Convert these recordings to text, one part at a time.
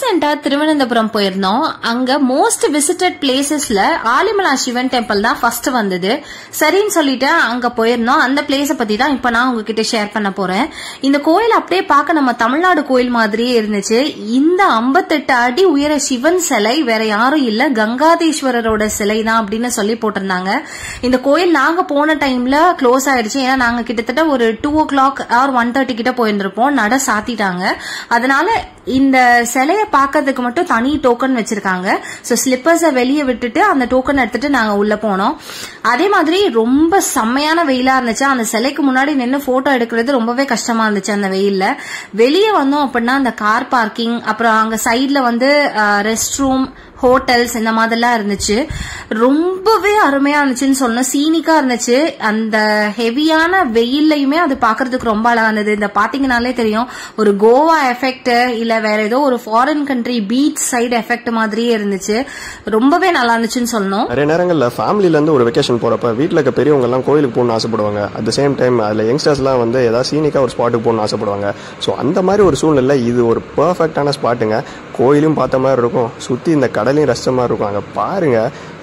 ரீசெண்டா திருவனந்தபுரம் போயிருந்தோம். அங்க மோஸ்ட் விசிட்டட் பிளேசஸ்ல ஆலிமலா சிவன் டெம்பிள் தான் ஃபர்ஸ்ட் வந்தது. சரின்னு சொல்லிட்டு அங்க போயிருந்தோம். அந்த பிளேஸ பத்தி தான் இப்ப நான் உங்ககிட்ட ஷேர் பண்ண போறேன். இந்த கோயில் அப்படியே பார்க்க நம்ம தமிழ்நாடு கோயில் மாதிரியே இருந்துச்சு. இந்த 58 அடி உயர சிவன் சிலை வேற யாரும் இல்ல, கங்காதேஸ்வரரோட சிலை தான் அப்படின்னு சொல்லி போட்டிருந்தாங்க. இந்த கோயில் நாங்க போன டைம்ல க்ளோஸ் ஆயிடுச்சு. ஏன்னா நாங்க கிட்டத்தட்ட ஒரு 2 o'clock ஆர் 1:30 கிட்ட போயிருந்திருப்போம். நட சாத்திட்டாங்க. அதனால இந்த சிலையை பார்க்கறதுக்கு மட்டும் தனி டோக்கன் வச்சிருக்காங்க. சோ ஸ்லிப்பர்ஸை வெளியே விட்டுட்டு அந்த டோக்கன் எடுத்துட்டு நாங்க உள்ள போனோம். அதே மாதிரி ரொம்ப செம்மையான வெயிலா இருந்துச்சு. அந்த சிலைக்கு முன்னாடி நின்று போட்டோ எடுக்கிறது ரொம்பவே கஷ்டமா இருந்துச்சு அந்த வெயில்ல. வெளியே வந்தோம் அப்படின்னா அந்த கார் பார்க்கிங், அப்புறம் அங்க சைட்ல வந்து ரெஸ்ட் ரூம், ஹோட்டல்ஸ் இந்த மாதிரிலாம் இருந்துச்சு. ரொம்பவே அருமையா இருந்துச்சுன்னு சொல்லணும். சீனிக்கா இருந்துச்சு. அந்த ஹெவியான வெயில்லையுமே அது பாக்குறதுக்கு ரொம்ப அழகா இருந்தது. இந்த பாத்தீங்கன்னாலே தெரியும், ஒரு கோவா எஃபெக்ட் இல்ல வேற ஏதோ ஒரு foreign country beach side effect மாதிரியே இருந்துச்சு. ரொம்பவே நல்லா இருந்துச்சுன்னு சொல்லணும். நிறைய நேரங்கள்ல ஃபேமிலில இருந்து ஒரு வெக்கேஷன் போறப்ப வீட்டுல இருக்க பெரியவங்க எல்லாம் கோயிலுக்கு போகணும்னு ஆசைப்படுவாங்க. அட் த சேம் டைம் அதுல யங்ஸ்டர்ஸ் எல்லாம் வந்து ஏதாவது சீனிக்கா ஒரு ஸ்பாட்டுக்கு போகணும்னு ஆசைப்படுவாங்க. ஸோ அந்த மாதிரி ஒரு சூழ்நிலை இது ஒரு பெர்ஃபெக்டான ஸ்பாட்டுங்க. கோயிலும் பார்த்த மாதிரி இருக்கும், சுத்தி இந்த கடலையும் ரசிச்ச மாதிரி இருக்கும். அங்கே பாருங்க,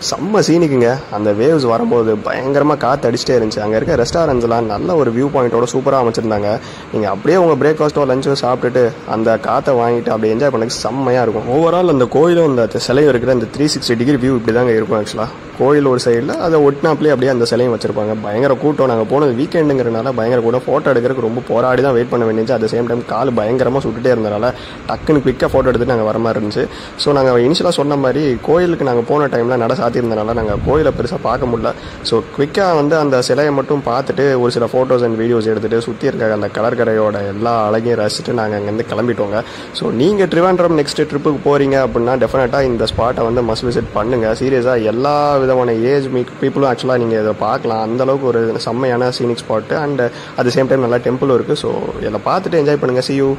செம்ம சீனிக்குங்க. அந்த வேவ்ஸ் வரும்போது பயங்கரமா காத்து அடிச்சுட்டே இருந்துச்சு. அங்கே இருக்க ரெஸ்டாரண்ட்ஸ் எல்லாம் நல்ல ஒரு வியூ பாயிண்டோட சூப்பராக அமைச்சிருந்தாங்க. நீங்க அப்படியே உங்க பிரேக்ஃபாஸ்ட்டோ லஞ்சோ சாப்பிட்டுட்டு அந்த காற்றை வாங்கிட்டு அப்படியே என்ஜாய் பண்ணக்கு செம்மையா இருக்கும். ஓவரால் அந்த கோயிலும் இந்த சிலையும் இருக்கிற இந்த 360 டிகிரி வியூ இப்படி தாங்க இருக்கும். ஆக்சுவலா கோயில் ஒரு சைடில் அதை ஒட்டினாப்லேயே அப்படியே அந்த சிலையும் வச்சிருப்பாங்க. பயங்கர கூட்டம். நாங்கள் போனது வீக்கெண்டுங்கிறனால பயங்கர கூட்டம். ஃபோட்டோ எடுக்கிறதுக்கு ரொம்ப போராடி தான் வெயிட் பண்ண வேண்டியது. அட் சேம் டைம் கால் பயங்கரமாக சுட்டுட்டே இருந்தனால டக்குன்னு குவிக்காக ஃபோட்டோ எடுத்துட்டு நாங்கள் வர மாதிரி இருந்துச்சு. ஸோ நாங்கள் இனிஷியலாக சொன்ன மாதிரி கோயிலுக்கு நாங்கள் போன டைமில் நட சாத்தியிருந்தனால நாங்கள் கோயிலை பெருசாக பார்க்க முடியல. ஸோ குவிக்காக வந்து அந்த சிலையை மட்டும் பார்த்துட்டு ஒரு சில ஃபோட்டோஸ் அண்ட் வீடியோஸ் எடுத்துகிட்டு சுற்றி இருக்க அந்த கடற்கரையோட எல்லா அழகையும் ரசிச்சுட்டு நாங்கள் அங்கேருந்து கிளம்பிட்டோங்க. ஸோ நீங்கள் ட்ரிவாண்ட்ரம் நெக்ஸ்ட் ட்ரிப்புக்கு போகிறீங்க அப்படின்னா டெஃபினட்டாக இந்த ஸ்பாட்டை வந்து மஸ்ட் விசிட் பண்ணுங்கள். சீரியஸாக எல்லா விதமான ஏஜ் பீப்புளும் ஆக்சுவலாக நீங்கள் இதை பார்க்கலாம். அந்தளவுக்கு ஒரு செம்மையான scenic spot and at the same time நல்லா டெம்பிளும் இருக்குது. ஸோ இதில் பார்த்துட்டு என்ஜாய் பண்ணுங்கள். See you.